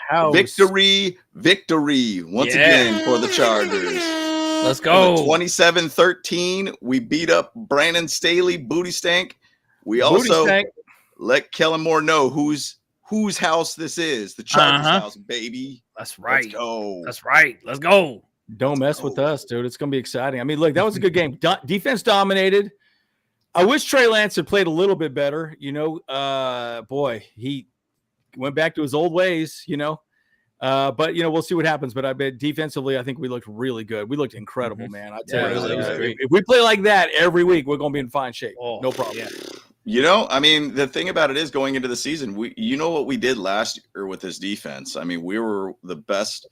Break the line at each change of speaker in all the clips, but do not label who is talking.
house.
Victory once again for the Chargers.
Let's go.
27-13. We beat up Brandon Staley, Booty Stank. We also let Kellen Moore know whose house this is. The Chargers house, baby.
That's right.
Let's go.
That's right. Let's go.
Don't mess with us, dude. It's going to be exciting. I mean, look, that was a good game. Defense dominated. I wish Trey Lance had played a little bit better. Boy, he went back to his old ways, But, we'll see what happens. But I bet defensively, I think we looked really good. We looked incredible, man. I tell you, if we play like that every week, we're going to be in fine shape. No problem.
Yeah. I mean, the thing about it is going into the season, what we did last year with this defense. I mean, we were the best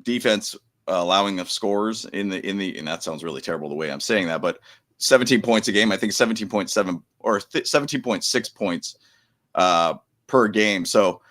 defense allowing of scores in the and that sounds really terrible the way I'm saying that, but 17 points a game. I think 17.7 or 17.6 points per game. So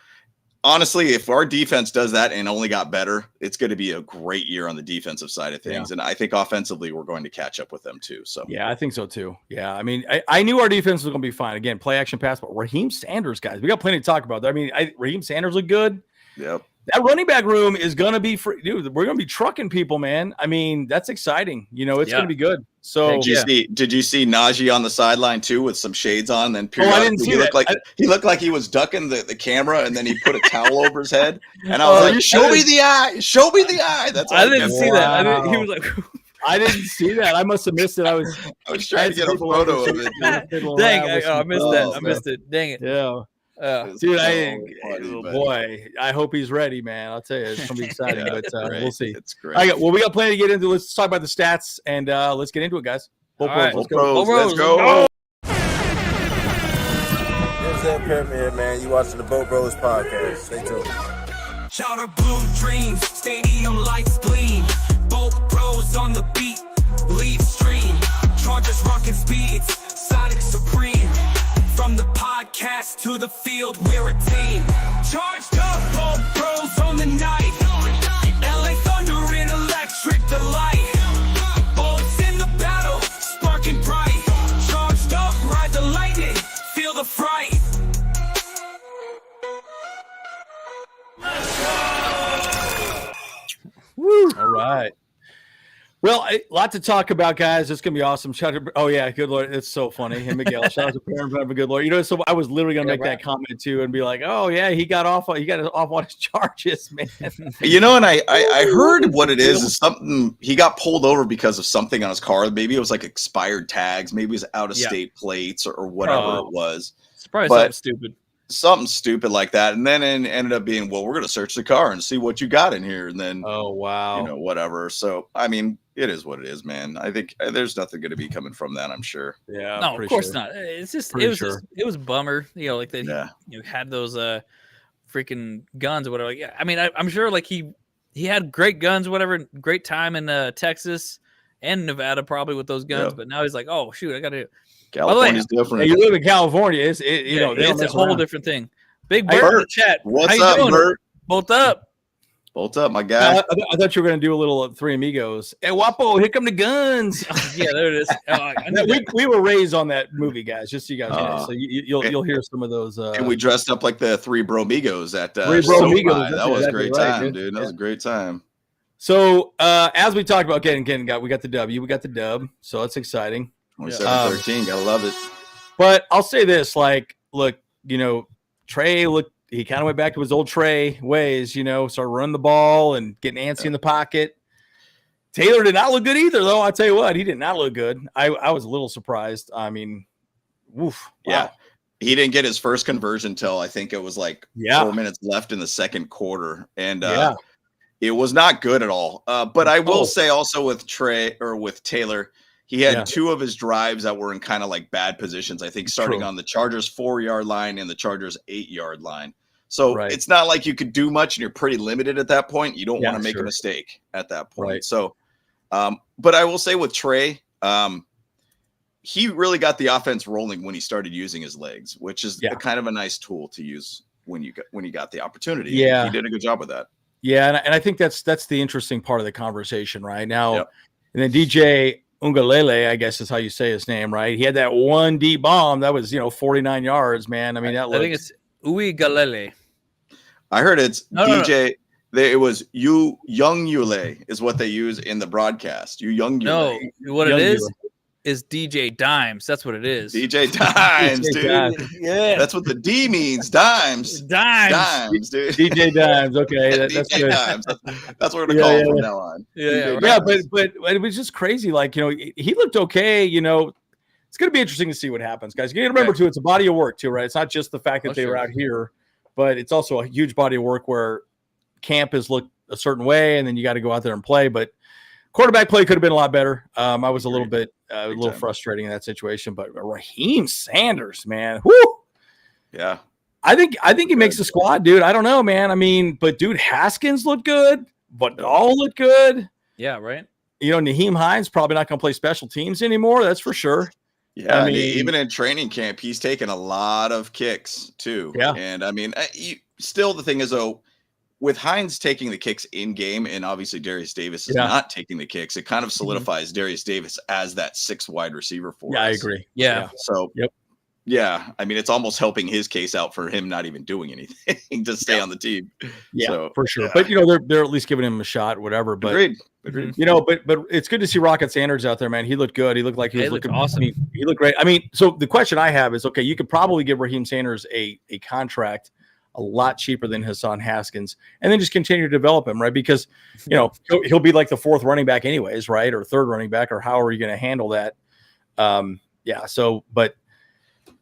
honestly, if our defense does that and only got better, it's going to be a great year on the defensive side of things. Yeah. And I think offensively, we're going to catch up with them too. So
yeah, I think so too. Yeah. I mean, I knew our defense was going to be fine. Again, play action pass, but Raheem Sanders, guys, we got plenty to talk about. I mean, Raheem Sanders looked good.
Yep.
That running back room is going to be free. Dude, we're going to be trucking people, man. I mean, that's exciting. It's going to be good. So
did you see Najee on the sideline too with some shades on? Then
I didn't see that.
He looked like he was ducking the camera, and then he put a towel over his head. And I was like, "Show me the eye! Show me the eye!" That's all
I didn't see that. He was like,
I didn't see that. I must have missed it. I was
trying to get a photo of it.
Dang, I missed that. I missed it. Dang it.
Yeah. Dude, I hope he's ready, man. I'll tell you, it's gonna be exciting, but we'll see.
It's great.
All right, well, we got plenty to get into. Let's talk about the stats and let's get into it, guys.
Let's go.
Pyramid, man. You watching the Boat Bros podcast? Stay tuned.
Shout out blue dreams, stadium lights gleam. Boat Bros on the beat, lead stream. Chargers rocking speeds, Sonic supreme. From the podcast to the field, we're a team. Charged up, Boat Bros on the night. LA Thunder in electric delight. Bullets in the battle, sparking bright. Charged up, ride the lightning, feel the fright.
Woo. All right. Well, a lot to talk about, guys. It's going to be awesome. Oh, yeah. Good Lord. It's so funny. And Miguel, shout out to Parent for a good Lord. So I was literally going to make that comment, too, and be like, oh, yeah, he got off on his charges, man.
And I heard what it is something. He got pulled over because of something on his car. Maybe it was like expired tags. Maybe it was out-of-state plates or whatever it was.
It's probably something stupid.
Something stupid like that, and then it ended up being, well, we're going to search the car and see what you got in here, and then whatever. So I mean, it is what it is, man. I think there's nothing going to be coming from that, I'm sure.
Yeah,
no, of course not. It's just it was a bummer, like that. He had those freaking guns or whatever. I mean, I'm sure like he had great guns, whatever, great time in Texas and Nevada probably with those guns, but now he's like, oh shoot, I got to.
California's different.
You live in California. It's
a whole different thing. Big Bert in the chat.
What's up, Bert?
Bolt up.
Bolt up, my guy.
I thought you were going to do a little Three Amigos. Hey, Wapo, here come the guns.
Yeah, there it is.
We were raised on that movie, guys, just so you guys know. So you'll hear some of those.
And we dressed up like the Three Bromigos at
Three Bromigos.
That was a great time, dude. That was a great time.
So as we talked about, we got the W. We got the dub. So that's exciting.
27-13, gotta love it.
But I'll say this, look, Trey he kind of went back to his old Trey ways, started running the ball and getting antsy in the pocket. Taylor did not look good either, though. I'll tell you what, he did not look good. I was a little surprised. I mean, woof.
Yeah. Wow. He didn't get his first conversion till I think it was 4 minutes left in the second quarter. And it was not good at all. But I will say also with Taylor, he had two of his drives that were in kind of like bad positions, I think, starting on the Chargers 4-yard line and the Chargers 8-yard line. So it's not like you could do much and you're pretty limited at that point. You don't want to make a mistake at that point. Right. So, but I will say with Trey, he really got the offense rolling when he started using his legs, which is kind of a nice tool to use when you got the opportunity.
Yeah.
He did a good job with that.
Yeah. And I think that's the interesting part of the conversation right now. Yep. And then DJ Ungalele, I guess is how you say his name, right? He had that one deep bomb that was, 49 yards, man. I mean, I think
it's Uigalele.
I heard it's DJ. It was young Yule is what they use in the broadcast. Young Yule.
No, what it is DJ Dimes. That's what it is.
DJ Dimes, dude.
Yeah.
That's what the D means. Dimes, dude.
DJ Dimes. Okay. That's good.
Dimes. That's what we're going to call him from now on.
Yeah. But it was just crazy. Like, he looked okay. It's going to be interesting to see what happens, guys. You got to remember, too, it's a body of work, too, right? It's not just the fact that they were out here, but it's also a huge body of work where camp has looked a certain way, and then you got to go out there and play. But quarterback play could have been a lot better. I was a little frustrating in that situation. But Raheem Sanders, man, whoo!
Yeah,
I think he makes the squad, dude. I don't know, man. I mean, but dude, Haskins looked good, but all looked good.
Yeah, right.
Nyheim Hines probably not going to play special teams anymore. That's for sure.
Yeah, I mean, even in training camp, he's taken a lot of kicks too.
Yeah,
and I mean, still the thing is though, with Hines taking the kicks in game, and obviously Darius Davis is not taking the kicks, it kind of solidifies Darius Davis as that 6th wide receiver for us.
I agree.
Yeah.
So, yeah, I mean, it's almost helping his case out for him not even doing anything to stay on the team.
Yeah,
so,
for sure. But they're at least giving him a shot, whatever. But
agreed.
But it's good to see Rocket Sanders out there, man. He looked good. He looked like he was looking
awesome.
He looked great. I mean, so the question I have is, okay, you could probably give Raheem Sanders a contract a lot cheaper than Hassan Haskins, and then just continue to develop him, right? Because he'll be like the 4th running back anyways, right? Or 3rd running back, or how are you going to handle that? So, but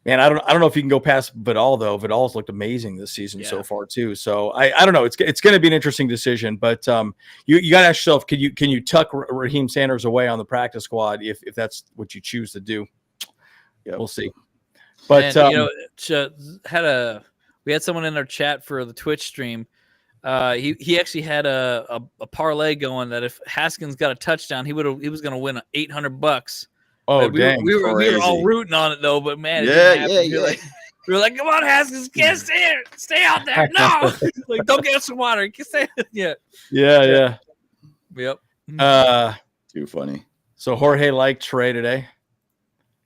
man, I don't know if you can go past Vidal though. Vidal's looked amazing this season so far too. So I don't know. It's going to be an interesting decision, but you got to ask yourself, can you tuck Raheem Sanders away on the practice squad if that's what you choose to do? Yeah, we'll see. But
we had someone in our chat for the Twitch stream. He actually had a parlay going that if Haskins got a touchdown, he was going to win $800.
Oh,
dang! We were all rooting on it though, but man, we were like, "Come on, Haskins, can't stay out there, no, like don't get some water, stay." Yeah. Yep.
Too funny.
So Jorge liked Trey today.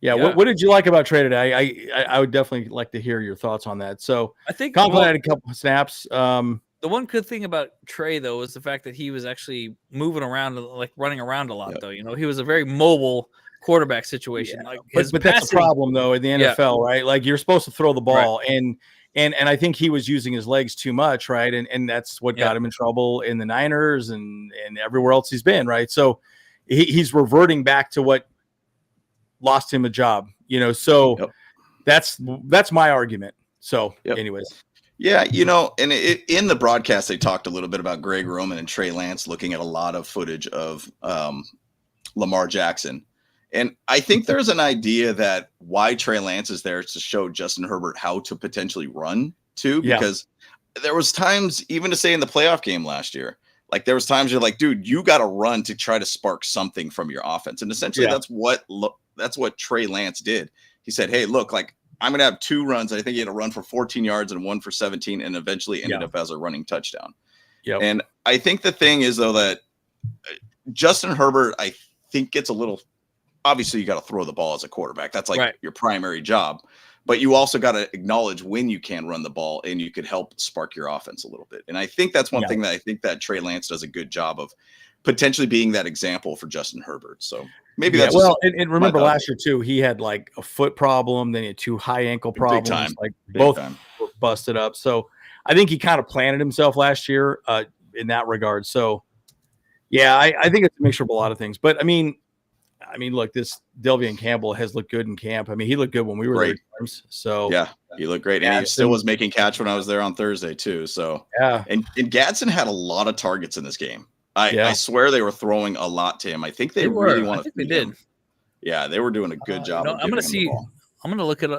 Yeah. What did you like about Trey today? I would definitely like to hear your thoughts on that. So
I think
Conklin had a couple of snaps.
The one good thing about Trey though is the fact that he was actually moving around, like running around a lot. Though he was a very mobile quarterback situation.
But that's the problem though in the NFL, right? Like you're supposed to throw the ball, and I think he was using his legs too much, right? And that's what got him in trouble in the Niners and everywhere else he's been, right? So he's reverting back to what lost him a job, So that's my argument. So, anyways.
Yeah, and in the broadcast they talked a little bit about Greg Roman and Trey Lance looking at a lot of footage of Lamar Jackson. And I think there's an idea that why Trey Lance is there is to show Justin Herbert how to potentially run too, because there was times, even to say in the playoff game last year, like there was times you're like, dude, you got to run to try to spark something from your offense. And essentially that's what Trey Lance did. He said, hey, look, like I'm going to have 2 runs. I think he had a run for 14 yards and 1 for 17 and eventually ended up as a running touchdown. And I think the thing is though, that Justin Herbert, I think gets a little, obviously you got to throw the ball as a quarterback. That's like your primary job, but you also got to acknowledge when you can run the ball and you could help spark your offense a little bit. And I think that's one thing that I think that Trey Lance does a good job of potentially being that example for Justin Herbert. So maybe that's
and remember last year too, he had like a foot problem, then he had 2 high ankle problems, both busted up. So I think he kind of planted himself last year in that regard. So I think it's a mixture of a lot of things, but I mean, look, this Delvian Campbell has looked good in camp. I mean, he looked good when we were there. So
he looked great, and he still was making catch when I was there on Thursday too. So and Gadsden had a lot of targets in this game. I swear they were throwing a lot to him. I think they really wanted.
I think they did.
Yeah, they were doing a good job.
I'm going to see. I'm going to look at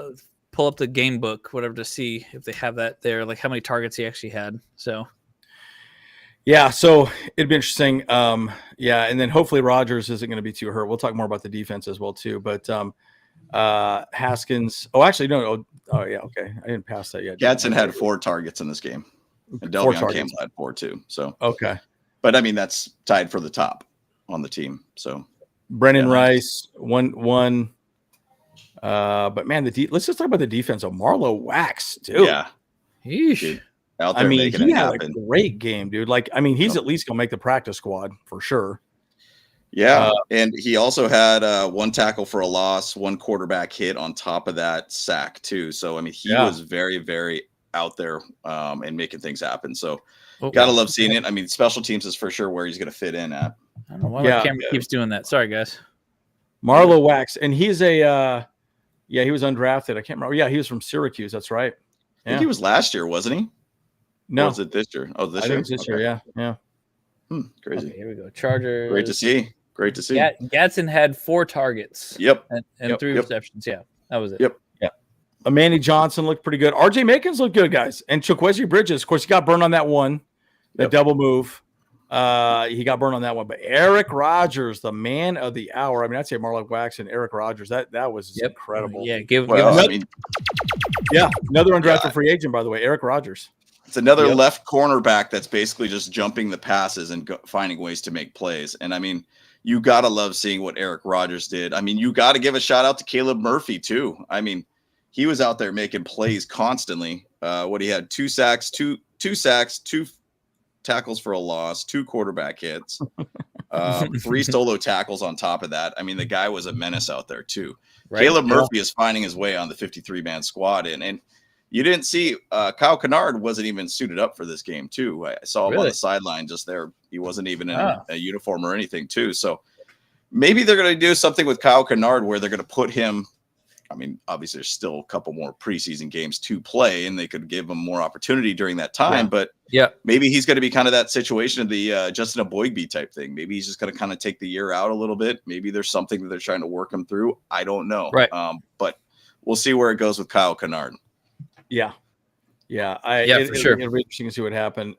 pull up the game book, whatever, to see if they have that there, like how many targets he actually had. So.
Yeah, so it'd be interesting. And then hopefully Rodgers isn't going to be too hurt. We'll talk more about the defense as well too. But Haskins. Oh, actually, no. Oh, yeah. Okay, I didn't pass that yet.
Gadsden had 4 targets in this game, and Delvion Campbell had 4 too. So
okay,
but I mean that's tied for the top on the team. So
Brennan Rice 1. But man, let's just talk about the defense. Marlo Wax, dude.
Yeah.
Yeesh.
out there making
he
it
had
happen.
a great game, dude. Like, I mean, he's at least gonna make the practice squad for sure.
Yeah, and he also had 1 tackle for a loss, 1 quarterback hit on top of that sack too. So I mean, he was very, very out there and making things happen. So gotta love seeing it. I mean, special teams is for sure where he's gonna fit in at.
I don't know why my camera keeps doing that. Sorry, guys.
Marlo Wax, and he's a he was undrafted. I can't remember. Yeah, he was from Syracuse. That's right.
I think he was last year, wasn't he?
No,
or was it this year? Oh, this year.
Think it's this year. Yeah.
Crazy.
Okay, here we go. Chargers.
Great to see. Great to see.
Gadsden had 4 targets.
Yep.
And 3 receptions. Yeah, that was it.
Yep.
Manny Johnson looked pretty good. RJ Makins looked good, guys. And Chukwueze Bridges, of course, he got burned on that one, that double move. He got burned on that one. But Eric Rodgers, the man of the hour. I mean, I'd say Marlon Wax and Eric Rodgers. That was incredible.
Yeah,
another undrafted free agent, by the way, Eric Rodgers.
It's another left cornerback that's basically just jumping the passes and finding ways to make plays. And I mean, you got to love seeing what Eric Rodgers did. I mean, you got to give a shout out to Caleb Murphy too. I mean, he was out there making plays constantly. He had 2 sacks, 2 tackles for a loss, 2 quarterback hits, 3 solo tackles on top of that. I mean, the guy was a menace out there too. Right? Caleb Murphy is finding his way on the 53-man squad. And you didn't see Kyle Kennard wasn't even suited up for this game too. I saw him on the sideline just there. He wasn't even in a uniform or anything too. So maybe they're going to do something with Kyle Kennard where they're going to put him. I mean, obviously there's still a couple more preseason games to play and they could give him more opportunity during that time, but maybe he's going to be kind of that situation of the Justin Aboigbe type thing. Maybe he's just going to kind of take the year out a little bit. Maybe there's something that they're trying to work him through. I don't know.
Right.
But we'll see where it goes with Kyle Kennard.
Yeah. For sure. It'll be interesting to see what happened.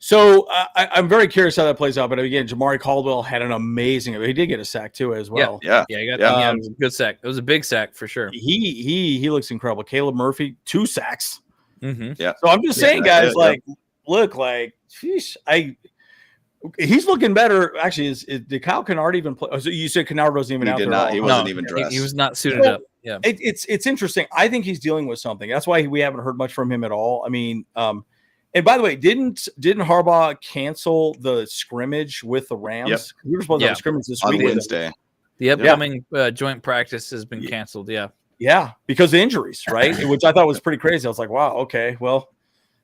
So I'm very curious how that plays out. But again, Jamari Caldwell had an amazing. He did get a sack too as well.
He got it was a good sack. It was a big sack for sure.
He looks incredible. Caleb Murphy, 2 sacks.
Mm-hmm.
Yeah.
So I'm just saying, guys, look, sheesh, he's looking better. Actually, did Kyle Kennard even play? Oh, so you said Kennard wasn't even out there.
He wasn't even dressed.
He was not suited up. Yeah.
It's interesting. I think he's dealing with something. That's why we haven't heard much from him at all. I mean, and by the way, didn't Harbaugh cancel the scrimmage with the Rams?
Yep.
We were supposed to have a scrimmage this week
on Wednesday.
The upcoming joint practice has been canceled.
Yeah, because of injuries, right? Which I thought was pretty crazy. I was like, wow, okay, well,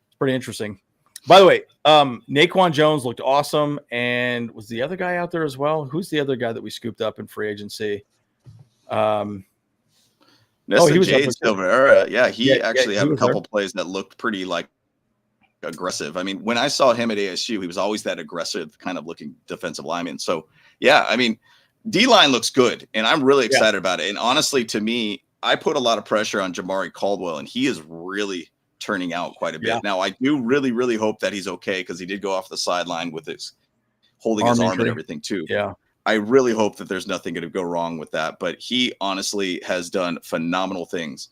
it's pretty interesting. By the way, Naquan Jones looked awesome, and was the other guy out there as well? Who's the other guy that we scooped up in free agency?
He was Silvera. Yeah, he actually had a couple plays that looked pretty aggressive. I mean, when I saw him at ASU, he was always that aggressive kind of looking defensive lineman. So yeah, I mean, D-line looks good and I'm really excited about it. And honestly, to me, I put a lot of pressure on Jamari Caldwell and he is really turning out quite a bit. Now I do really, really hope that he's okay. Cause he did go off the sideline with his holding his arm and everything too.
Yeah.
I really hope that there's nothing going to go wrong with that, but he honestly has done phenomenal things.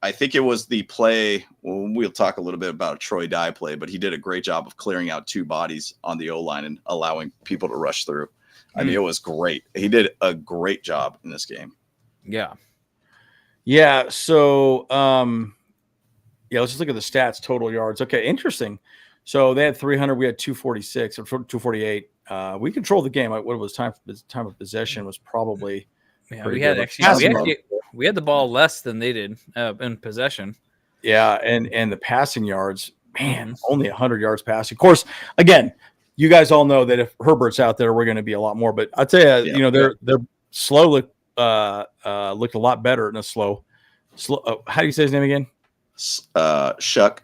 I think it was the play. Well, we'll talk a little bit about a Troy Dye play, but he did a great job of clearing out 2 bodies on the O-line and allowing people to rush through. I mean, it was great. He did a great job in this game.
Yeah.
So, let's just look at the stats, total yards. Okay. Interesting. So they had 300, we had 246 or 248. We controlled the game. What was time of possession was probably
we had we had the ball less than they did in possession.
Yeah, and the passing yards, man, only 100 yards passing. Of course, again, you guys all know that if Herbert's out there, we're going to be a lot more. But I'll tell you, they're slow looked a lot better than a slow. How do you say his name again?
Shuck.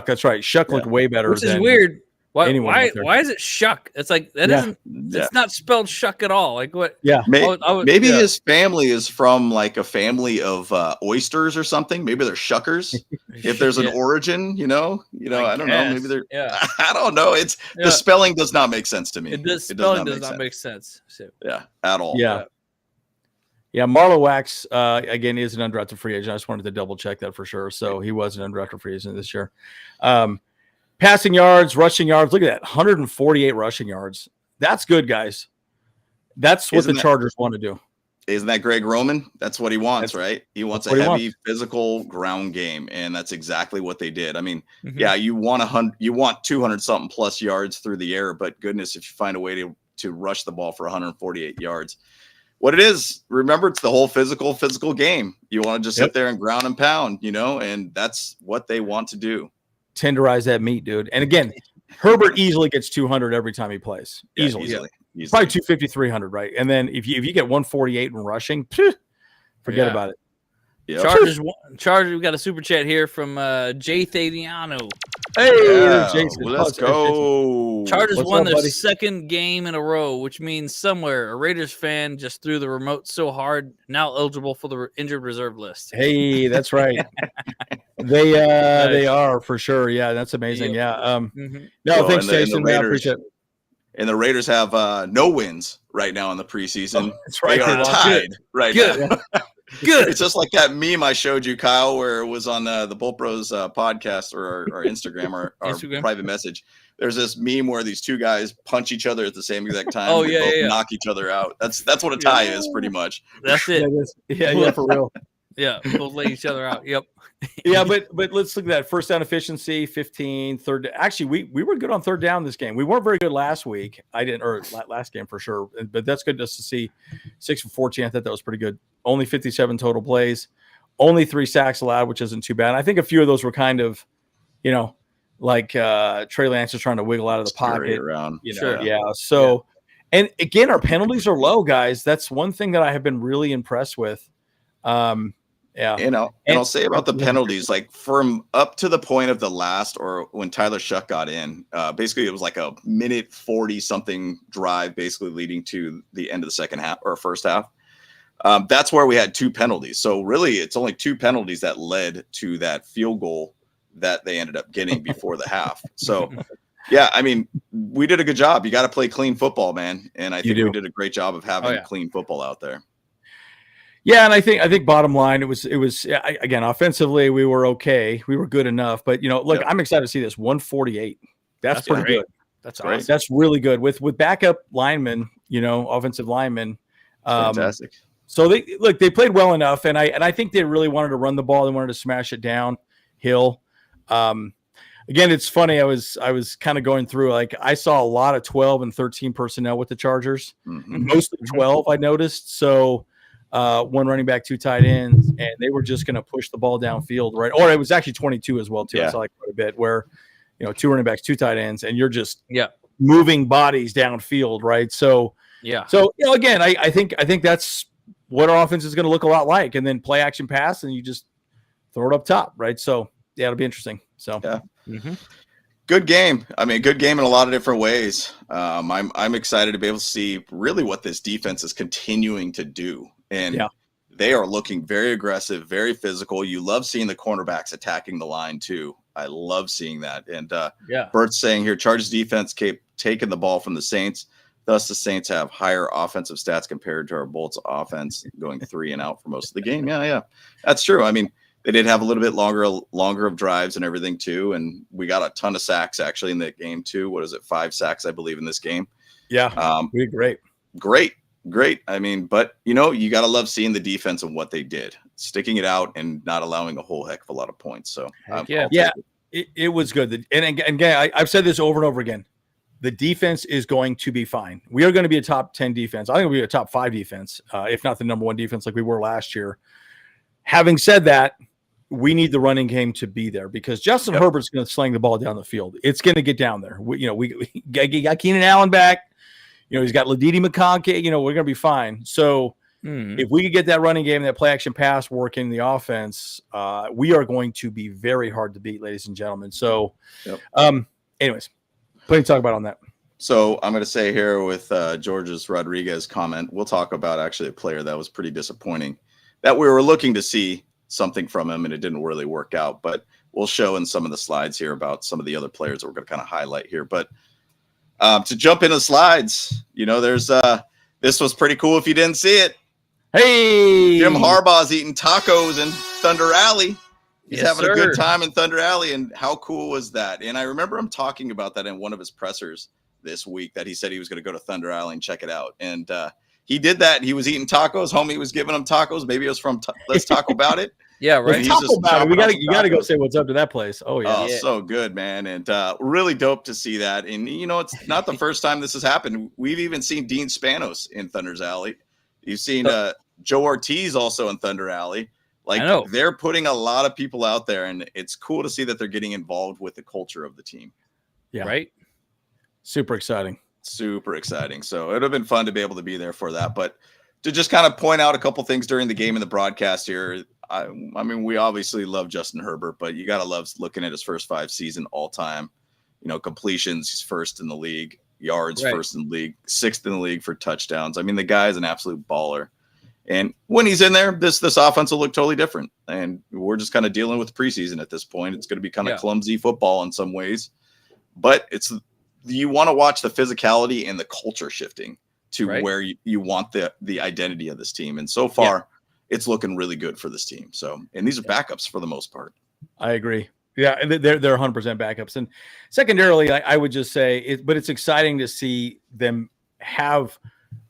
That's right. Shuck looked way better.
Which is weird. Why is it Shuck? It's like that isn't. It's not spelled Shuck at all. Like what?
Yeah.
Maybe his family is from a family of oysters or something. Maybe they're Shuckers. If there's an origin, I don't know. Maybe they're. I don't know. It's the spelling does not make sense to me.
Spelling does not make sense. So.
Yeah, at all.
Yeah. Yeah, Marlo Wax, again, is an undrafted free agent. I just wanted to double check that for sure. So he was an undrafted free agent this year. Passing yards, rushing yards. Look at that, 148 rushing yards. That's good, guys. That's what the Chargers want to do.
Isn't that Greg Roman? That's what he wants, right? He wants a heavy physical ground game, and that's exactly what they did. I mean, yeah, you want 200 something plus yards through the air, but goodness, if you find a way to rush the ball for 148 yards, what it is, remember, it's the whole physical game. You want to just sit there and ground and pound, and that's what they want to do.
Tenderize that meat, dude. And again, Herbert easily gets 200 every time he plays. Easily. Probably 250, 300, right? And then if you get 148 in rushing, forget about it.
Yep. Chargers. We got a super chat here from Jay Thadiano.
Hey, Jason,
let's go.
Chargers won their second game in a row, which means somewhere a Raiders fan just threw the remote so hard, now eligible for the injured reserve list.
Hey, that's right. They are for sure. Yeah, that's amazing. Yeah. No, thanks, Jason. I appreciate it.
And the Raiders have no wins right now in the preseason.
That's right.
They are tied right now. Good. It's just like that meme I showed you, Kyle, where it was on the Bolt Bros podcast or our Instagram or our private message. There's this meme where these two guys punch each other at the same exact time.
Oh,
both knock each other out. That's what a tie is, pretty much.
That's it.
Yeah, for real.
Yeah, both lay each other out. Yep.
Yeah, but let's look at that. First down efficiency, 15. Third. Actually, we were good on third down this game. We weren't very good last week. Last game for sure. But that's good just to see 6 for 14. I thought that was pretty good. Only 57 total plays. Only 3 sacks allowed, which isn't too bad. And I think a few of those were kind of, like Trey Lance is trying to wiggle out of the pocket.
Around.
Yeah. So, and again, our penalties are low, guys. That's one thing that I have been really impressed with. Yeah.
And I'll say about the penalties, like from up to the point of the last, or when Tyler Shuck got in, basically it was like a minute 40 something drive, basically leading to the end of the second half or first half. That's where we had 2 penalties. So really it's only 2 penalties that led to that field goal that they ended up getting before the half. So yeah, I mean, we did a good job. You got to play clean football, man. And I think we did a great job of having clean football out there.
Yeah, and I think bottom line, it was again, offensively we were okay, we were good enough, but look, I'm excited to see this 148. That's pretty good.
That's awesome.
That's really good with backup linemen, offensive linemen.
Fantastic.
So they played well enough, and I think they really wanted to run the ball. They wanted to smash it downhill. Again, it's funny. I was kind of going through, like, I saw a lot of 12 and 13 personnel with the Chargers, mostly 12. I noticed. So. 1 running back, 2 tight ends, and they were just going to push the ball downfield, right? Or it was actually 22 as well, too. I saw like quite a bit where, 2 running backs, 2 tight ends, and you're just moving bodies downfield, right? So again, I think that's what our offense is going to look a lot like, and then play action pass, and you just throw it up top, right? So it'll be interesting. So
good game. I mean, good game in a lot of different ways. I'm excited to be able to see really what this defense is continuing to do. And they are looking very aggressive, very physical. You love seeing the cornerbacks attacking the line too. I love seeing that. And Bert's saying here, Chargers defense kept taking the ball from the Saints. Thus, the Saints have higher offensive stats compared to our Bolts offense, going 3 and out for most of the game. Yeah, that's true. I mean, they did have a little bit longer of drives and everything too. And we got a ton of sacks actually in that game too. What is it? 5 sacks, I believe, in this game.
Yeah. We did
Great. I mean, but you got to love seeing the defense and what they did, sticking it out and not allowing a whole heck of a lot of points. So
it was good. And again, I've said this over and over again. The defense is going to be fine. We are going to be a top 10 defense. I think we'll be a top 5 defense, if not the number 1 defense like we were last year. Having said that, we need the running game to be there because Justin Herbert's going to sling the ball down the field. It's going to get down there. We got Keenan Allen back. He's got Ladidi McConkey. We're going to be fine. So if we could get that running game, that play action pass working, the offense, we are going to be very hard to beat, ladies and gentlemen. So, anyways, plenty to talk about on that.
So I'm going to say here with George's Rodriguez comment, we'll talk about actually a player that was pretty disappointing that we were looking to see something from him and it didn't really work out, but we'll show in some of the slides here about some of the other players that we're going to kind of highlight here. But to jump into the slides, there's this was pretty cool if you didn't see it.
Hey,
Jim Harbaugh's eating tacos in Thunder Alley. He's having a good time in Thunder Alley, and how cool was that? And I remember him talking about that in one of his pressers this week, that he said he was going to go to Thunder Alley and check it out. And he did that. He was eating tacos. Homie was giving him tacos. Maybe it was from Let's Talk About It.
Yeah, right.
Talk about it. You gotta go say what's up to that place. Oh yeah.
So good, man. And really dope to see that. And it's not the first time this has happened. We've even seen Dean Spanos in Thunder's Alley. You've seen Joe Ortiz also in Thunder Alley. Like, they're putting a lot of people out there, and it's cool to see that they're getting involved with the culture of the team.
Yeah.
Right.
Super exciting.
Super exciting. So it would have been fun to be able to be there for that. But to just kind of point out a couple things during the game and the broadcast here, I mean, we obviously love Justin Herbert, but you got to love looking at his first 5 season all time. Completions, he's first in the league. Yards, first in the league. 6th in the league for touchdowns. I mean, the guy is an absolute baller. And when he's in there, this offense will look totally different. And we're just kind of dealing with preseason at this point. It's going to be kind of clumsy football in some ways. But you want to watch the physicality and the culture shifting to where you want the identity of this team. And so far, it's looking really good for this team. So, and these are backups for the most part.
I agree. Yeah, and they're 100% backups. And secondarily, I would just say but it's exciting to see them have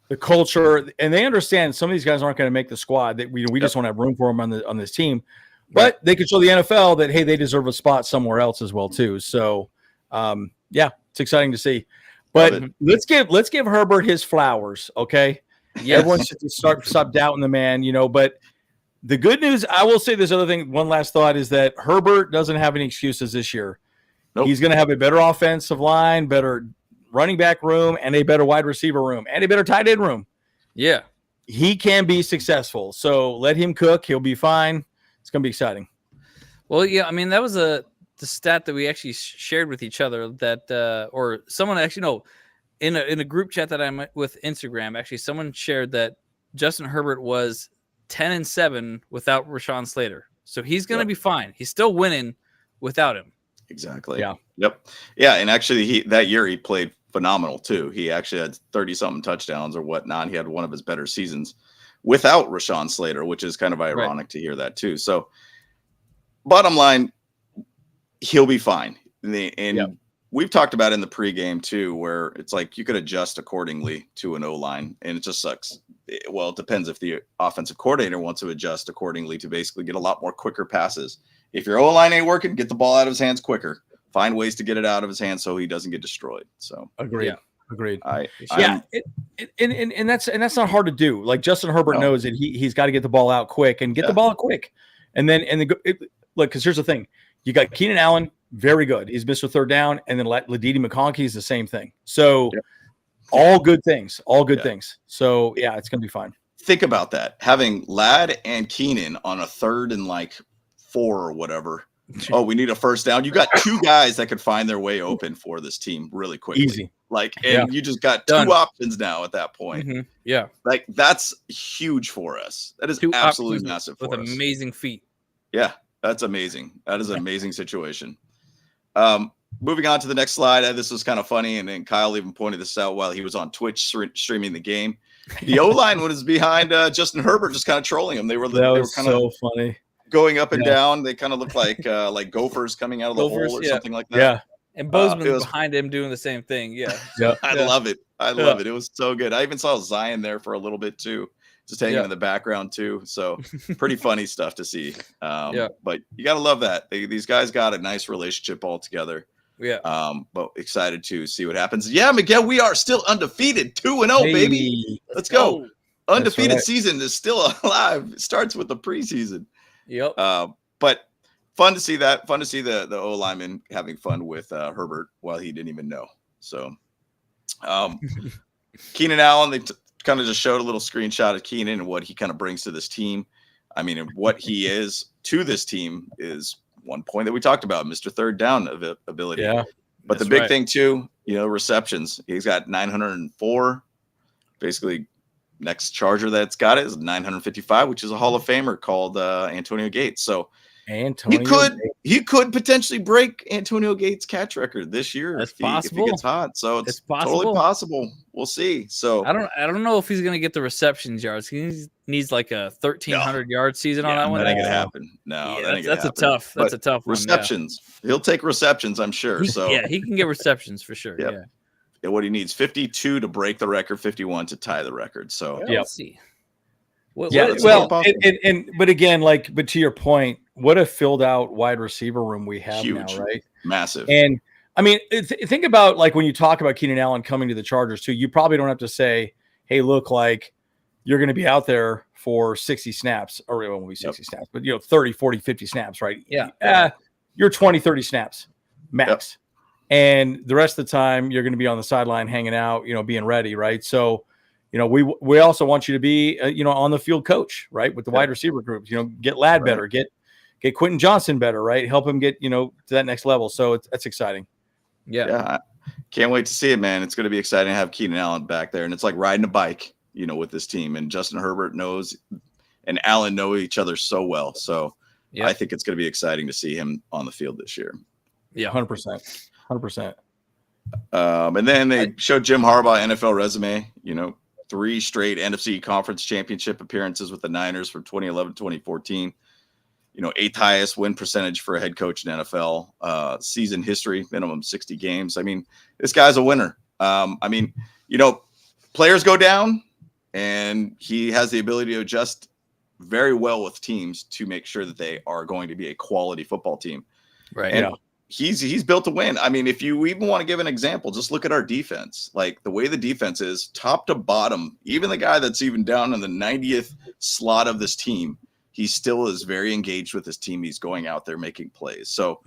the culture, and they understand some of these guys aren't going to make the squad. That we just don't have room for them on this team. But they can show the NFL that, hey, they deserve a spot somewhere else as well too. So, it's exciting to see. But let's give Herbert his flowers, okay? Yeah, everyone should stop doubting the man, But the good news, I will say this other thing. One last thought is that Herbert doesn't have any excuses this year. Nope. He's going to have a better offensive line, better running back room, and a better wide receiver room, and a better tight end room.
Yeah,
he can be successful. So let him cook; he'll be fine. It's going to be exciting.
Well, yeah, I mean that was the stat that we actually shared with each other. That or someone actually in a group chat that I'm with Instagram. Actually, someone shared that Justin Herbert was 10-7 without Rashawn Slater. So he's going to be fine. He's still winning without him.
Exactly.
Yeah.
Yep. Yeah. And actually that year he played phenomenal too. He actually had 30 something touchdowns or whatnot. He had one of his better seasons without Rashawn Slater, which is kind of ironic to hear that too. So bottom line, he'll be fine. And we've talked about it in the pregame too, where it's like you could adjust accordingly to an O-line, and it just sucks. Well, it depends if the offensive coordinator wants to adjust accordingly to basically get a lot more quicker passes. If your O-line ain't working, get the ball out of his hands quicker. Find ways to get it out of his hands so he doesn't get destroyed. So
agreed. Yeah. Agreed.
And
that's not hard to do. Like Justin Herbert knows that he's got to get the ball out quick and get the ball out quick. And then look, because here's the thing: you got Keenan Allen, very good. He's Mr. Third Down, and then Ladidi McConkey is the same thing. So all good things, things. So it's gonna be fine.
Think about that: having Ladd and Keenan on a 3rd and 4 or whatever. Oh, we need a first down. You got 2 guys that could find their way open for this team really quickly.
Easy.
You just got 2 options now at that point.
Mm-hmm. Yeah.
That's huge for us. That is 2 absolutely massive for us.
With amazing feet.
Yeah, that's amazing. That is an amazing situation. Moving on to the next slide. This was kind of funny, and then Kyle even pointed this out while he was on Twitch streaming the game. The O-line was behind Justin Herbert, just kind of trolling him. They were kind of
so funny.
Going up and down. They kind of look like gophers coming out of the hole or something like that.
Yeah.
And Bozeman behind him doing the same thing. Yeah.
I love it. I love it. It was so good. I even saw Zion there for a little bit too, just hanging in the background too. So pretty funny stuff to see. But you got to love that. These guys got a nice relationship all together.
Yeah.
But excited to see what happens. Yeah, Miguel, we are still undefeated. 2-0, baby. Let's go. Undefeated season is still alive. It starts with the preseason.
Yep.
But fun to see that. Fun to see the O lineman having fun with Herbert while he didn't even know. So, Keenan Allen, they kind of just showed a little screenshot of Keenan and what he kind of brings to this team. I mean, and what he is to this team is one point that we talked about, Mr. Third Down ability.
Yeah.
But the big thing too, receptions. He's got 904. Basically, next Charger that's got it is 955, which is a Hall of Famer called Antonio Gates. So he could potentially break Antonio Gates' catch record this year if he gets hot. So it's totally possible. We'll see. So
I don't know if he's going to get the receptions yards. He needs like a 1,300 yard season on that one.
That ain't gonna happen. No,
that's a tough one.
Receptions. He'll take receptions, I'm sure. So
he can get receptions for sure.
Yep.
Yeah.
what he needs 52 to break the record, 51 to tie the record. So
let's see.
But again, but to your point, what a filled out wide receiver room we have now, right?
Massive.
And I mean, think about like when you talk about Keenan Allen coming to the Chargers too, you probably don't have to say, hey, look, like you're going to be out there for 60 snaps, or it won't be 60 snaps, but 30, 40, 50 snaps, right?
Yeah.
You're 20, 30 snaps max. Yep. And the rest of the time you're going to be on the sideline hanging out, being ready, right? So, we also want you to be, on the field coach, right? With the wide receiver groups, get Ladd better, get Quentin Johnson better, right? Help him get, to that next level. So that's exciting.
Yeah. Can't wait to see it, man. It's going to be exciting to have Keenan Allen back there. And it's like riding a bike, with this team. And Justin Herbert and Allen know each other so well. So I think it's going to be exciting to see him on the field this year.
Yeah, 100%. 100%.
And then they showed Jim Harbaugh NFL resume, 3 straight NFC Conference Championship appearances with the Niners from 2011 to 2014. 8th highest win percentage for a head coach in NFL. Season history, minimum 60 games. I mean, this guy's a winner. Players go down, and he has the ability to adjust very well with teams to make sure that they are going to be a quality football team.
Right.
And he's built to win. I mean, if you even want to give an example, just look at our defense. Like the way the defense is, top to bottom, even the guy that's even down in the 90th slot of this team, he still is very engaged with his team. He's going out there making plays. So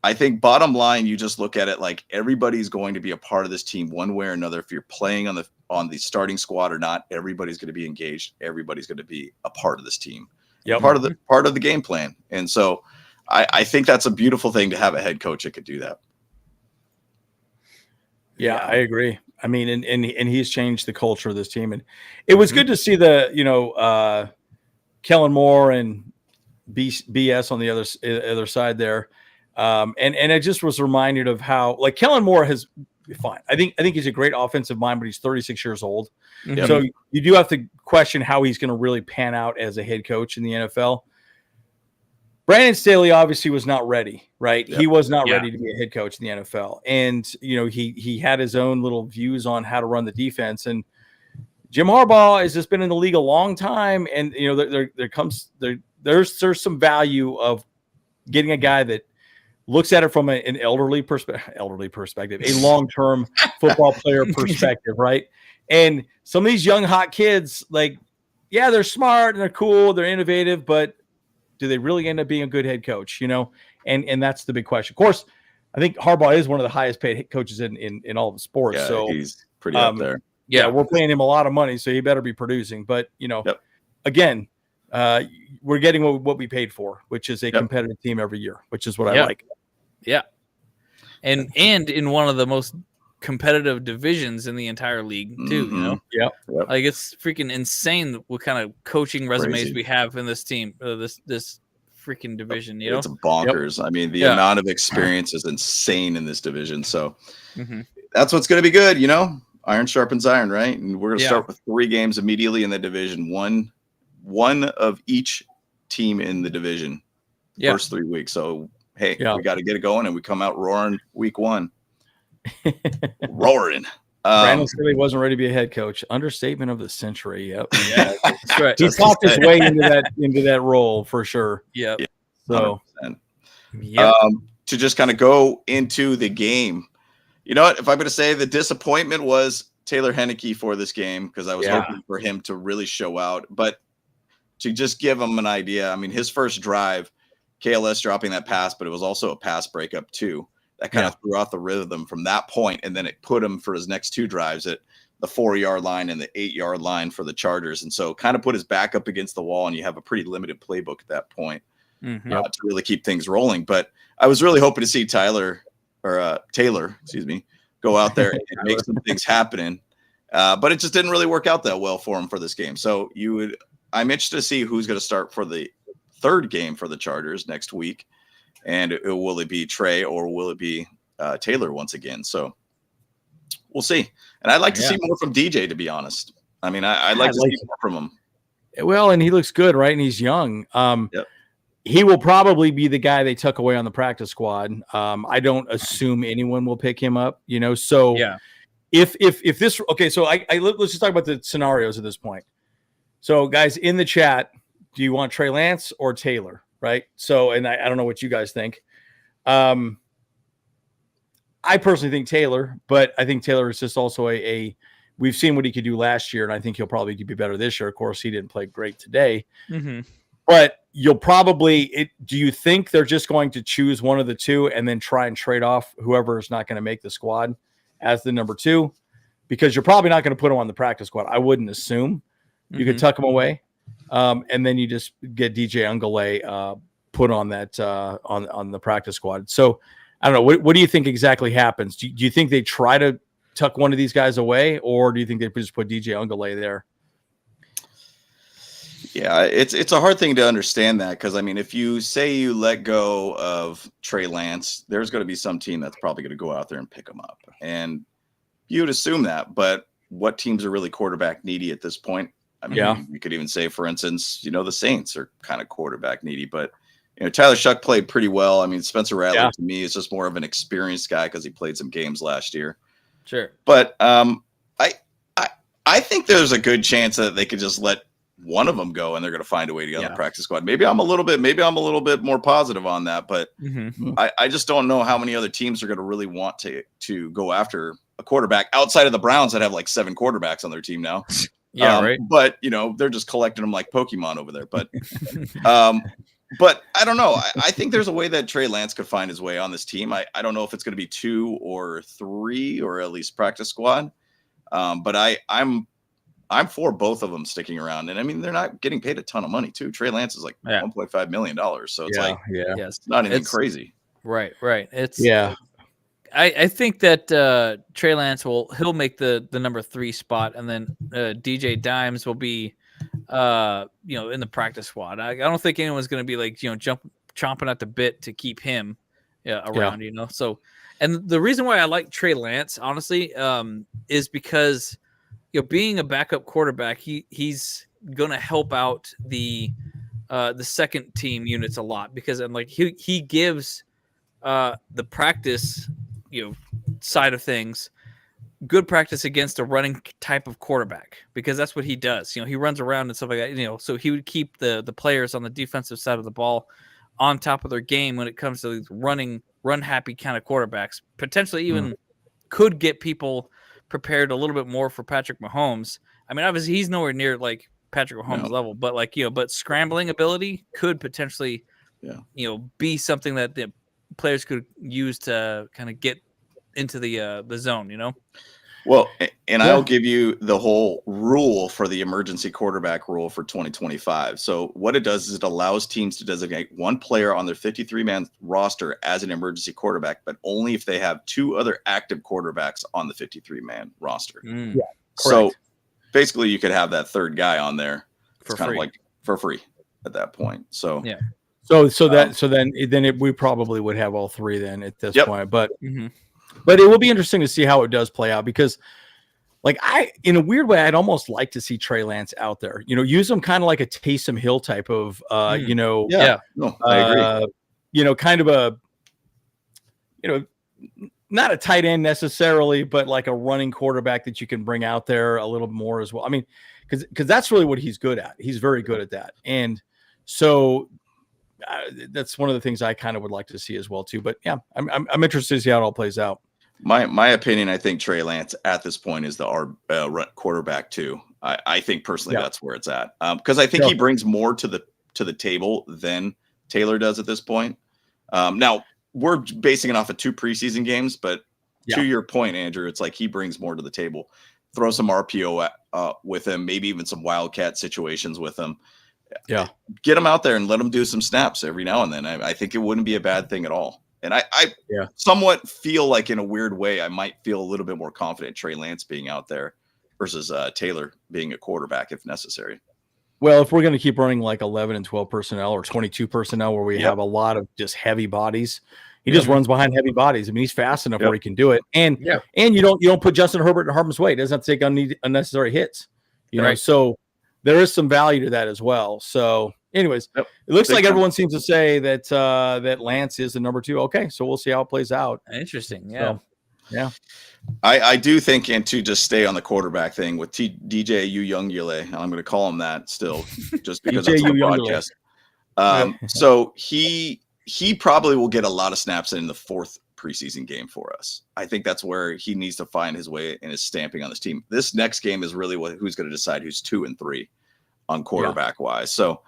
I think bottom line, you just look at it like everybody's going to be a part of this team one way or another. If you're playing on the starting squad or not, everybody's going to be engaged. Everybody's going to be a part of this team. Part of the game plan. And so I think that's a beautiful thing to have a head coach that could do that.
Yeah, I agree. I mean, and he's changed the culture of this team. And it was good to see the, Kellen Moore and BS on the other side there. And I just was reminded of how like Kellen Moore has fine. I think he's a great offensive mind, but he's 36 years old. Mm-hmm. So you do have to question how he's going to really pan out as a head coach in the NFL. Brandon Staley obviously was not ready, right? Yep. He was not ready to be a head coach in the NFL. And, he had his own little views on how to run the defense. And Jim Harbaugh has just been in the league a long time. And, there's some value of getting a guy that looks at it from an elderly perspective, a long-term football player perspective, right? And some of these young, hot kids, they're smart and they're cool, they're innovative, but do they really end up being a good head coach, And that's the big question. Of course, I think Harbaugh is one of the highest paid head coaches in all of sports.
Yeah,
so
he's pretty up there.
Yeah, we're paying him a lot of money, so he better be producing. But, again, we're getting what we paid for, which is a competitive team every year, which is what I like.
Yeah. And in one of the most competitive divisions in the entire league too,
Yeah.
Like it's freaking insane what kind of coaching resumes we have in this team, this freaking division,
It's bonkers. I mean, the amount of experience is insane in this division. So that's what's going to be good, Iron sharpens iron, right? And we're going to start with 3 games immediately in the division. One of each team in the division. First 3 weeks. So hey, we got to get it going, and we come out roaring week 1. Roaring.
Brandon Staley wasn't ready to be a head coach. Understatement of the century. Yep.
Yeah, that's right.
He talked his way into that role for sure.
Yep.
So,
to just kind of go into the game, you know what? If I'm going to say the disappointment was Taylor Heinicke for this game, because I was hoping for him to really show out, but to just give him an idea, I mean, his first drive, KLS dropping that pass, but it was also a pass breakup too. That kind of threw off the rhythm from that point, and then it put him for his next 2 drives at the 4-yard line and the 8-yard line for the Chargers. And so kind of put his back up against the wall, and you have a pretty limited playbook at that point to really keep things rolling. But I was really hoping to see Taylor, go out there and make some things happen. But it just didn't really work out that well for him for this game. So I'm interested to see who's going to start for the 3rd game for the Chargers next week. And will it be Trey or will it be Taylor once again? So we'll see. And I'd like to see more from DJ, to be honest. I mean, I'd like to see more from him.
Well, and he looks good, right? And he's young. He will probably be the guy they took away on the practice squad. I don't assume anyone will pick him up, So if this, okay, so let's just talk about the scenarios at this point. So guys in the chat, do you want Trey Lance or Taylor? Right. So, and I don't know what you guys think. I personally think Taylor, but I think Taylor is just also we've seen what he could do last year, and I think he'll probably be better this year. Of course, he didn't play great today, but you'll probably, do you think they're just going to choose one of the two and then try and trade off whoever is not going to make the squad as the number 2? Because you're probably not going to put him on the practice squad. I wouldn't assume. You could tuck him away. And then you just get DJ Ungale put on that on the practice squad. So I don't know. What do you think exactly happens? Do you think they try to tuck one of these guys away, or do you think they just put DJ Ungale there?
Yeah, it's a hard thing to understand that, because I mean, if you say you let go of Trey Lance, there's going to be some team that's probably going to go out there and pick him up, and you would assume that. But what teams are really quarterback needy at this point? I mean, you could even say, for instance, the Saints are kind of quarterback needy, but Tyler Shuck played pretty well. I mean, Spencer Rattler to me is just more of an experienced guy because he played some games last year.
Sure. But
I think there's a good chance that they could just let one of them go and they're going to find a way to get on the practice squad. Maybe I'm a little bit more positive on that, but I just don't know how many other teams are going to really want to go after a quarterback outside of the Browns that have like 7 quarterbacks on their team now.
Right.
But they're just collecting them like Pokemon over there. But but I don't know. I think there's a way that Trey Lance could find his way on this team. I don't know if it's going to be 2 or 3 or at least practice squad. But I'm for both of them sticking around. And I mean, they're not getting paid a ton of money too. Trey Lance is like $1.5 million. So it's it's not anything crazy.
Right. It's I think that Trey Lance he'll make the number 3 spot, and then DJ Dimes will be in the practice squad. I don't think anyone's going to be like chomping at the bit to keep him around. So, and the reason why I like Trey Lance honestly is because being a backup quarterback, he's going to help out the second team units a lot, because he gives the practice side of things good practice against a running type of quarterback, because that's what he does. He runs around and stuff like that. So he would keep the players on the defensive side of the ball on top of their game when it comes to these run happy kind of quarterbacks. Potentially even could get people prepared a little bit more for Patrick Mahomes. I mean, obviously he's nowhere near like Patrick Mahomes level, but but scrambling ability could potentially be something that the players could use to kind of get into the zone,
Well, and I'll give you the whole rule for the emergency quarterback rule for 2025. So what it does is it allows teams to designate one player on their 53-man roster as an emergency quarterback, but only if they have 2 other active quarterbacks on the 53-man roster. So basically you could have that third guy on there for free. Kind of like for free at that point. So then we probably would have all 3 then at this point, but it will be interesting to see how it does play out, because in a weird way, I'd almost like to see Trey Lance out there, use him kind of like a Taysom Hill type of, I agree. Kind of a, not a tight end necessarily, but like a running quarterback that you can bring out there a little more as well. I mean, because that's really what he's good at. He's very good at that. And so that's one of the things I kind of would like to see as well too. But yeah, I'm interested to see how it all plays out. My opinion, I think Trey Lance at this point is the quarterback too. I think personally that's where it's at, because I think he brings more to the table than Taylor does at this point. Now we're basing it off of 2 preseason games, but to your point, Andrew, it's like he brings more to the table. Throw some RPO with him, maybe even some wildcat situations with him. Yeah, get him out there and let him do some snaps every now and then. I think it wouldn't be a bad thing at all. And I somewhat feel like, in a weird way, I might feel a little bit more confident Trey Lance being out there versus Taylor being a quarterback if necessary.
Well, if we're going to keep running like 11 and 12 personnel or 22 personnel where we have a lot of just heavy bodies, he just runs behind heavy bodies. I mean, he's fast enough where he can do it. And you don't put Justin Herbert in harm's way. He doesn't have to take unnecessary hits. You know, so there is some value to that as well. So anyways, it looks like everyone seems to say that that Lance is the number 2. Okay, so we'll see how it plays out.
Interesting. Yeah.
Yeah.
I do think, and to just stay on the quarterback thing with DJ Uyunglele, I'm going to call him that still, just because that's on broadcast. So he probably will get a lot of snaps in the 4th preseason game for us. I think that's where he needs to find his way and his stamping on this team. This next game is really who's going to decide who's 2 and 3 on quarterback wise. So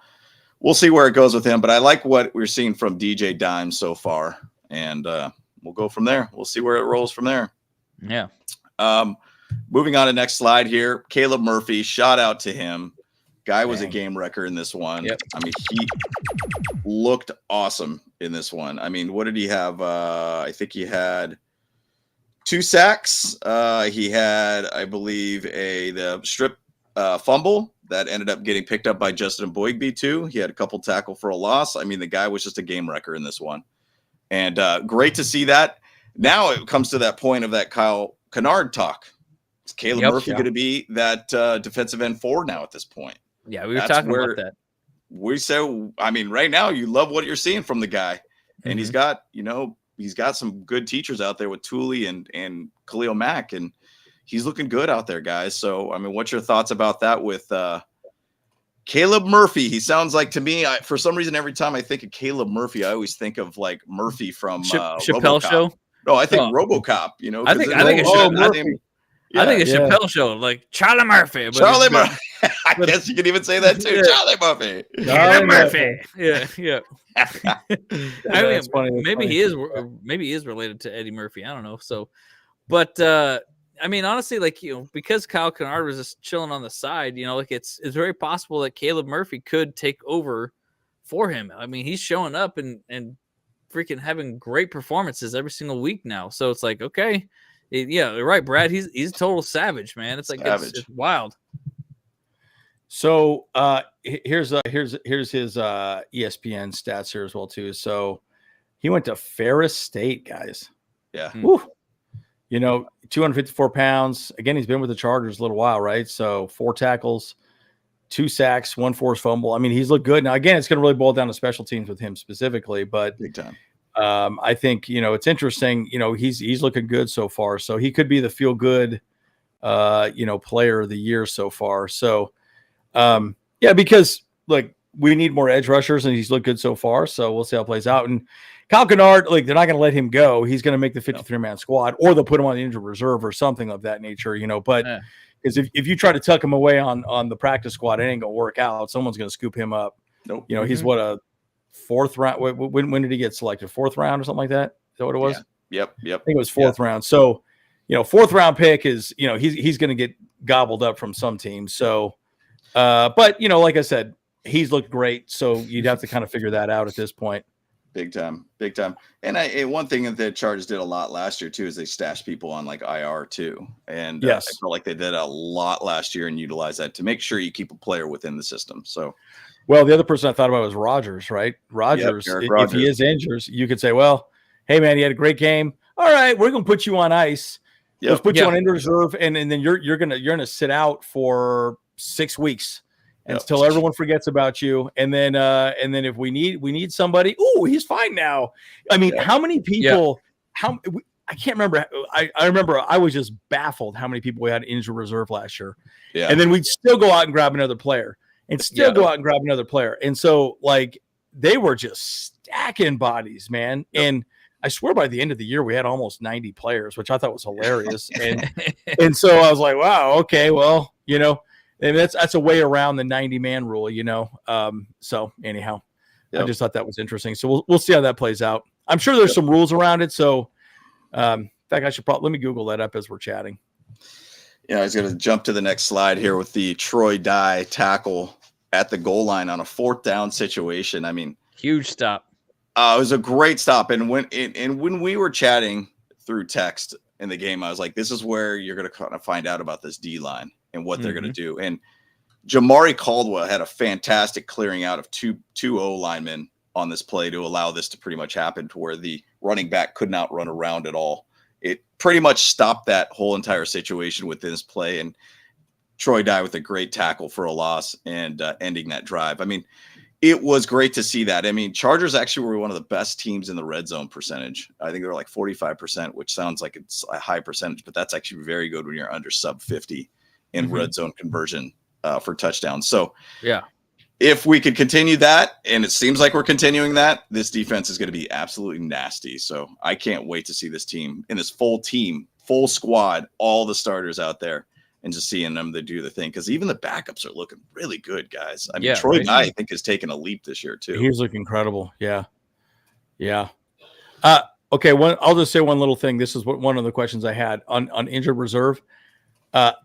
we'll see where it goes with him. But I like what we're seeing from DJ Dimes so far, and we'll go from there. We'll see where it rolls from there.
Yeah.
Moving on to next slide here. Caleb Murphy, shout out to him. Guy was a game wrecker in this one.
Yep.
I mean, he looked awesome in this one. I mean, what did he have? I think he had 2 sacks. He had, I believe, the strip fumble that ended up getting picked up by Justin Boygby too. He had a couple tackle for a loss. I mean, the guy was just a game wrecker in this one. And great to see that. Now it comes to that point of that Kyle Kennard talk. Is Caleb Murphy going to be that defensive end 4 now at this point?
Yeah, we were talking about that.
We say, I mean, right now you love what you're seeing from the guy, and he's got some good teachers out there with Thule and Khalil Mack, and he's looking good out there, guys. So, I mean, what's your thoughts about that with Caleb Murphy? He sounds like, to me, for some reason, every time I think of Caleb Murphy, I always think of like Murphy from
Chappelle
RoboCop.
Show.
No, I think RoboCop.
I think it's Chappelle Show, like Charlie Murphy.
Charlie Murphy. I guess you can even say that too. Charlie Murphy.
Charlie Murphy. Yeah. I mean,
funny.
Maybe he is related to Eddie Murphy. I don't know. So, but I mean, honestly, like, because Kyle Kennard was just chilling on the side, like it's very possible that Caleb Murphy could take over for him. I mean, he's showing up and freaking having great performances every single week now. So it's like, okay. Yeah, right, Brad. He's a total savage, man. It's like it's wild.
So here's his ESPN stats here as well too. So he went to Ferris State, guys.
Yeah.
Woo. 254 pounds. Again, he's been with the Chargers a little while, right? So 4 tackles, 2 sacks, 1 forced fumble. I mean, he's looked good. Now, again, it's going to really boil down to special teams with him specifically, but
big time.
I think, it's interesting, he's looking good so far. So he could be the feel good, player of the year so far. So, because like we need more edge rushers and he's looked good so far. So we'll see how it plays out. And Kyle Kennard, like, they're not going to let him go. He's going to make the 53-man squad, or they'll put him on the injured reserve or something of that nature, but because if you try to tuck him away on the practice squad, it ain't going to work out. Someone's going to scoop him up.
Nope.
He's what, a 4th round. When did he get selected? 4th round or something like that? Is that what it was?
Yeah. Yep.
I think it was 4th round. So, 4th round pick is, he's going to get gobbled up from some teams. So, but like I said, he's looked great. So you'd have to kind of figure that out at this point.
Big time. And one thing that the Chargers did a lot last year too is they stashed people on like IR too. And I felt like they did a lot last year and utilized that to make sure you keep a player within the system. So.
Well, the other person I thought about was Rodgers, right? Rodgers, if he is injured, you could say, well, hey, man, he had a great game. All right, we're going to put you on ice. Let's put you on injured reserve, and then you're gonna sit out for 6 weeks until everyone forgets about you. And then if we need somebody, he's fine now. I mean, how many people? I can't remember. I remember I was just baffled how many people we had injured reserve last year. Yeah, and then we'd still go out and grab another player. And still go out and grab another player. And so, like, they were just stacking bodies, man. Yep. And I swear by the end of the year, we had almost 90 players, which I thought was hilarious. And so I was like, wow, okay, well, and that's a way around the 90-man rule, So anyhow, I just thought that was interesting. So we'll see how that plays out. I'm sure there's some rules around it. So in fact, I should let me Google that up as we're chatting.
I was going to jump to the next slide here with the Troy Dye tackle at the goal line on a 4th down situation. I mean,
huge stop.
It was a great stop. And when we were chatting through text in the game, I was like, this is where you're going to kind of find out about this D line and what they're going to do. And Jamari Caldwell had a fantastic clearing out of two O linemen on this play to allow this to pretty much happen, to where the running back could not run around at all. It pretty much stopped that whole entire situation with this play, and Troy Dye with a great tackle for a loss and ending that drive. I mean, It was great to see that. I mean, Chargers actually were one of the best teams in the red zone percentage. I think they were like 45%, which sounds like it's a high percentage, but that's actually very good when you're under sub 50 in red zone conversion for touchdowns. So
yeah,
if we could continue that, and it seems like we're continuing that, this defense is going to be absolutely nasty. So I can't wait to see this team and this full team, full squad, all the starters out there, and just seeing them to do the thing. Because even the backups are looking really good, guys. I mean, Troy Dye, I think, has taken a leap this year, too.
He's looking incredible. Yeah. Yeah. Okay, I'll just say one little thing. This is one of the questions I had on injured reserve.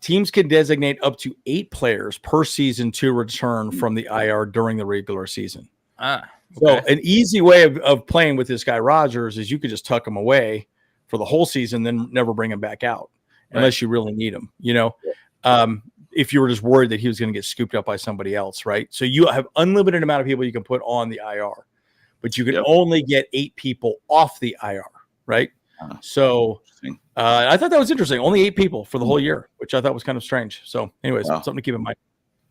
Teams can designate up to 8 players per season to return from the IR during the regular season.
Okay.
So an easy way of playing with this guy Rodgers is you could just tuck him away for the whole season, then never bring him back out unless you really need him, if you were just worried that he was going to get scooped up by somebody else, right? So you have unlimited amount of people you can put on the IR, but you can only get 8 people off the IR, right? So I thought that was interesting. Only 8 people for the whole year, which I thought was kind of strange. So anyways, something to keep in mind.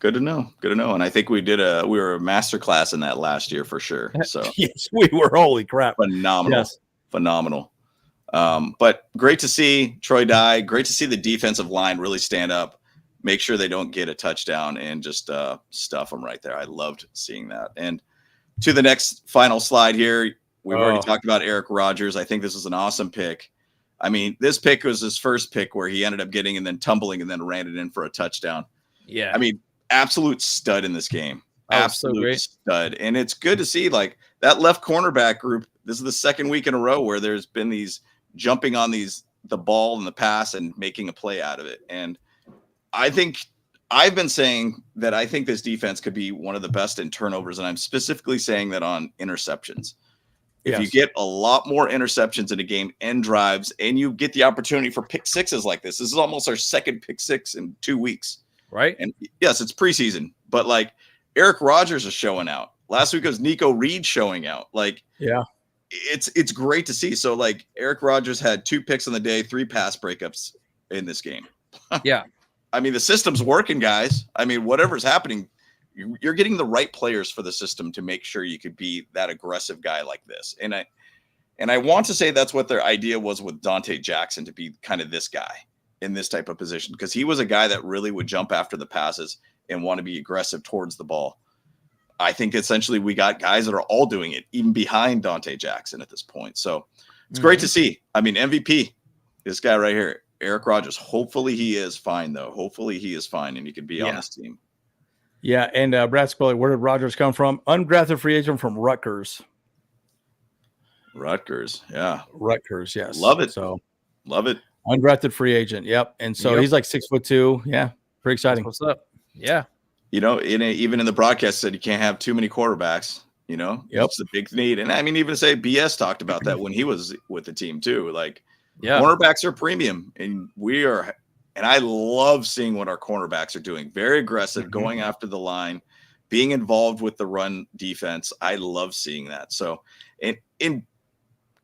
Good to know. Good to know. And I think we were a masterclass in that last year for sure. So
yes, we were. Holy crap.
Phenomenal. Yes. Phenomenal. But great to see Troy Dye. Great to see the defensive line really stand up, make sure they don't get a touchdown, and just stuff them right there. I loved seeing that. And to the next final slide here, we've already talked about Eric Rodgers. I think this is an awesome pick. I mean, this pick was his first pick where he ended up getting and then tumbling and then ran it in for a touchdown.
Yeah.
I mean, absolute stud in this game. Absolute stud. And it's good to see like that left cornerback group. This is the second week in a row where there's been these jumping on the ball and the pass and making a play out of it. And I think I've been saying that I think this defense could be one of the best in turnovers. And I'm specifically saying that on interceptions. If you get a lot more interceptions in a game and drives, and you get the opportunity for pick sixes like this is almost our second pick 6 in 2 weeks.
Right.
And yes, it's preseason, but like Eric Rodgers is showing out. Last week was Nico Reed showing out. Like, it's great to see. So like Eric Rodgers had 2 picks on the day, 3 pass breakups in this game.
Yeah.
I mean, the system's working, guys. I mean, whatever's happening, you're getting the right players for the system to make sure you could be that aggressive guy like this. And I want to say that's what their idea was with Dante Jackson, to be kind of this guy in this type of position, because he was a guy that really would jump after the passes and want to be aggressive towards the ball. I think essentially we got guys that are all doing it, even behind Dante Jackson at this point. So it's great to see. I mean, MVP, this guy right here, Eric Rodgers. Hopefully he is fine, though. Hopefully he is fine and he can be on this team.
Yeah, and Brad Scully, where did Rodgers come from? Undrafted free agent from Rutgers.
Rutgers, yeah.
Rutgers, yes.
Love it.
So
love it.
Undrafted free agent, yep. And so he's like 6'2". Yeah, pretty exciting.
What's up? Yeah.
Even in the broadcast said you can't have too many quarterbacks. It's a big need. And I mean, even say BS talked about that when he was with the team too. Like, cornerbacks are premium, and and I love seeing what our cornerbacks are doing. Very aggressive, going after the line, being involved with the run defense. I love seeing that. So, and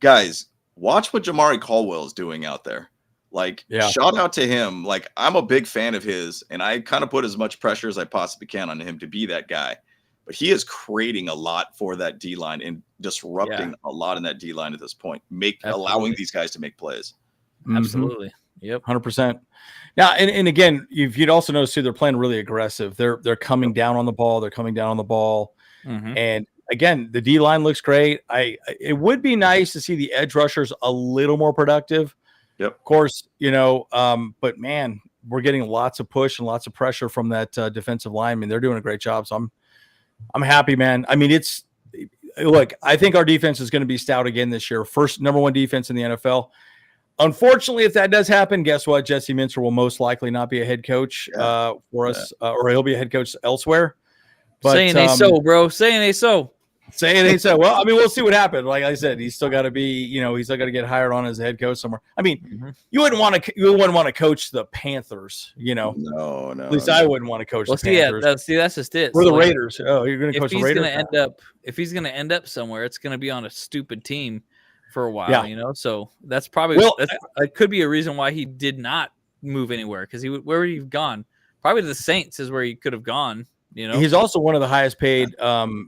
guys, watch what Jamari Caldwell is doing out there. Like, shout out to him. Like, I'm a big fan of his, and I kind of put as much pressure as I possibly can on him to be that guy. But he is creating a lot for that D-line and disrupting a lot in that D-line at this point, allowing these guys to make plays.
Absolutely. Yep.
100%. Now, and again, you'd also notice too, they're playing really aggressive. They're coming down on the ball. They're coming down on the ball. And again, the D-line looks great. It would be nice to see the edge rushers a little more productive.
Yep.
Of course, but man, we're getting lots of push and lots of pressure from that defensive line. I mean, they're doing a great job. So I'm happy, man. I mean, look, I think our defense is going to be stout again this year. First number 1 defense in the NFL. Unfortunately, if that does happen, guess what? Jesse Minter will most likely not be a head coach for us, or he'll be a head coach elsewhere. But,
saying ain't so, bro. Saying ain't so.
Saying ain't so. Well, I mean, we'll see what happens. Like I said, he's still got to be, he's still got to get hired on as a head coach somewhere. I mean, you wouldn't want to coach the Panthers,
No.
At least I wouldn't want to coach the Panthers.
That's just it.
We're the Raiders. Oh, you're going to coach the Raiders?
If he's going to end up somewhere, it's going to be on a stupid team for a while, So that's probably it could be a reason why he did not move anywhere, because where would he have gone? Probably the Saints is where he could have gone. You know,
he's also one of the highest paid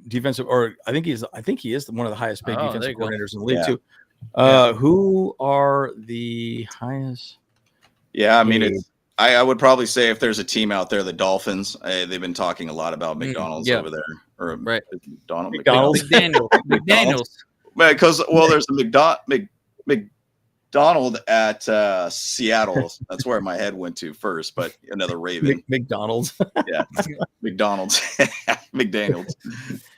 defensive, or I think he is one of the highest paid defensive coordinators in the league too. Who are the highest?
Yeah, I mean, I would probably say if there's a team out there, the Dolphins. They've been talking a lot about McDonald's over there, or
right?
McDonald's.
McDaniels.
Because there's a McDonald at Seattle. That's where my head went to first, but another Raven.
McDonald's.
Yeah, McDonald's. McDaniels.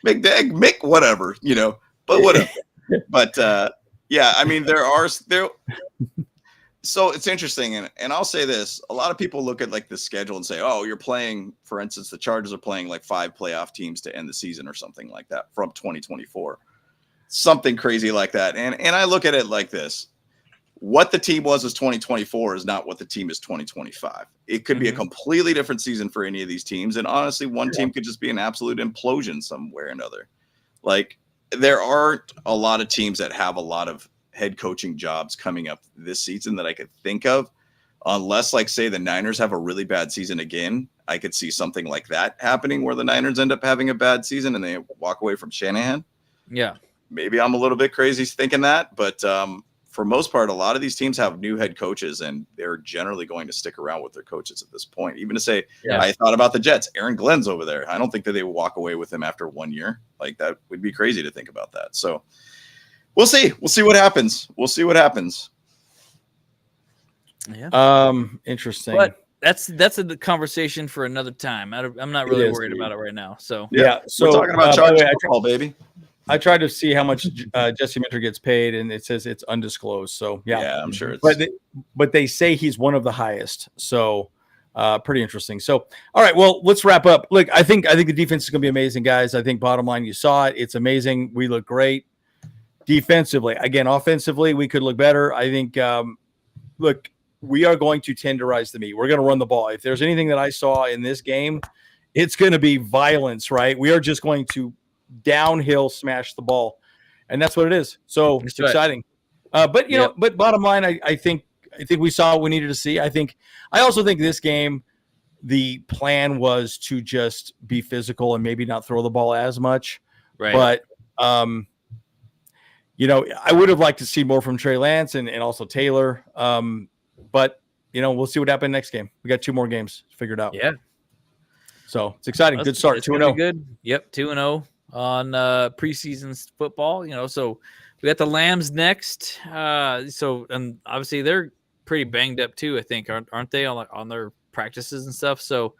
Mick, whatever, but whatever. But yeah, I mean, there. So it's interesting, and I'll say this: a lot of people look at like the schedule and say, "Oh, you're playing." For instance, the Chargers are playing like 5 playoff teams to end the season, or something like that, from 2024, something crazy like that. And I look at it like this: what the team was 2024 is not what the team is 2025. It could be a completely different season for any of these teams, and honestly, one team could just be an absolute implosion somewhere or another. Like, there aren't a lot of teams that have a lot of head coaching jobs coming up this season that I could think of, unless, like, say the Niners have a really bad season again. I could see something like that happening where the Niners end up having a bad season and they walk away from Shanahan.
Yeah.
Maybe I'm a little bit crazy thinking that, but for most part, a lot of these teams have new head coaches and they're generally going to stick around with their coaches at this point. Even to say, I thought about the Jets, Aaron Glenn's over there. I don't think that they would walk away with him after 1 year. Like, that would be crazy to think about that. So we'll see. We'll see what happens.
Yeah. Interesting.
But that's a conversation for another time. I'm not really worried about it right now. So
so
we're talking about Chargers football, baby.
I tried to see how much Jesse Minter gets paid, and it says it's undisclosed. So
yeah, I'm sure.
But they say he's one of the highest. So pretty interesting. So all right, well, let's wrap up. Look, I think the defense is going to be amazing, guys. I think bottom line, you saw it. It's amazing. We look great defensively. Again, offensively, we could look better. I think. Look, we are going to tenderize the meat. We're going to run the ball. If there's anything that I saw in this game, it's going to be violence, right? We are just going to downhill smash the ball, and that's what it is. So it's exciting. But but bottom line, I think we saw what we needed to see. I also think this game, the plan was to just be physical and maybe not throw the ball as much.
Right.
But I would have liked to see more from Trey Lance and also Taylor. But we'll see what happens next game. We got 2 more games figured out.
Yeah.
So it's exciting. Good start. 2-0.
Good. Yep. 2-0 on preseason football. So we got the Lambs next. And obviously they're pretty banged up too, I think, aren't they, on their practices and stuff? So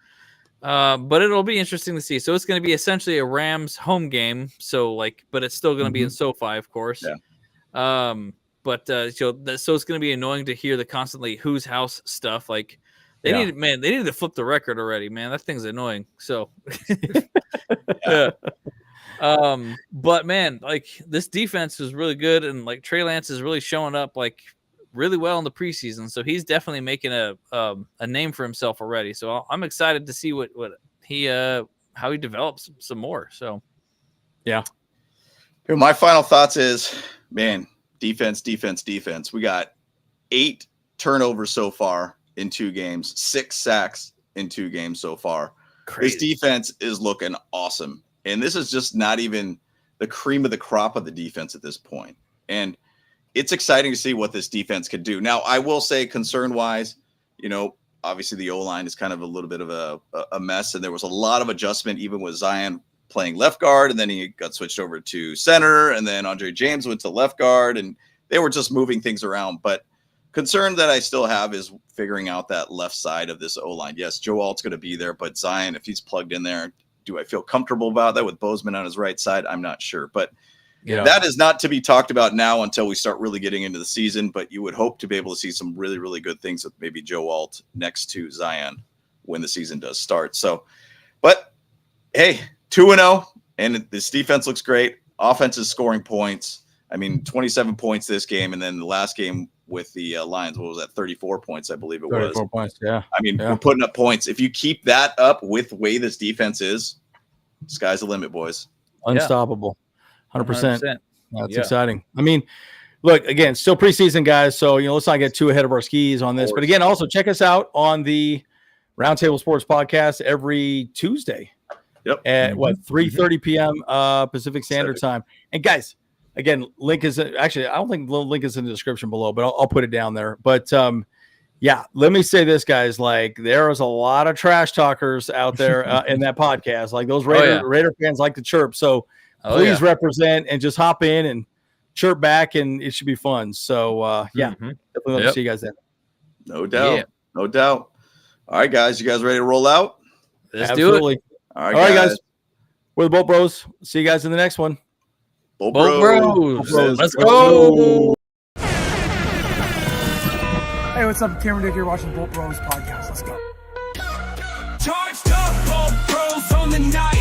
but it'll be interesting to see. So it's going to be essentially a Rams home game. So but it's still going to be in SoFi, of course.
Yeah.
But so it's going to be annoying to hear the constantly whose house stuff. Like, they needed to flip the record already, man. That thing's annoying. So yeah. But man, like, this defense is really good, and like Trey Lance is really showing up like really well in the preseason. So he's definitely making a name for himself already. So I'm excited to see what he how he develops some more. So
yeah.
My final thoughts is, man, defense. We got 8 turnovers so far in 2 games, 6 sacks in 2 games so far. Crazy. This defense is looking awesome. And this is just not even the cream of the crop of the defense at this point. And it's exciting to see what this defense could do. Now, I will say, concern-wise, obviously the O-line is kind of a little bit of a mess, and there was a lot of adjustment even with Zion playing left guard, and then he got switched over to center, and then Andre James went to left guard, and they were just moving things around. But concern that I still have is figuring out that left side of this O-line. Yes, Joe Alt's going to be there, but Zion, if he's plugged in there, do I feel comfortable about that with Bozeman on his right side? I'm not sure. But that is not to be talked about now until we start really getting into the season. But you would hope to be able to see some really, really good things with maybe Joe Alt next to Zion when the season does start. So, but hey, 2-0, and this defense looks great. Offense is scoring points. I mean, 27 points this game, and then the last game with the Lions, what was that, 34 points, I believe it was.
34 points, yeah.
I mean, we're putting up points. If you keep that up with the way this defense is, sky's the limit, boys.
Unstoppable. 100%. That's exciting. I mean, look, again, still preseason, guys, so let's not get too ahead of our skis on this. But again, also check us out on the Roundtable Sports Podcast every Tuesday.
Yep.
At 3:30 p.m. Pacific Standard Time. And guys, again, link is actually, I don't think the link is in the description below, but I'll put it down there. But yeah, let me say this, guys. Like, there is a lot of trash talkers out there in that podcast. Like, those Raider fans like to chirp. So please represent and just hop in and chirp back, and it should be fun. So definitely love to see you guys then.
No doubt. No doubt. All right, guys. You guys ready to roll out?
Let's do it.
All right, guys.
We're the Boat Bros. See you guys in the next one.
Boat Bros.
Let's go.
Hey, what's up? Cameron Dick here watching Boat Bros podcast. Let's go.
Charged up, Boat Bros on the night.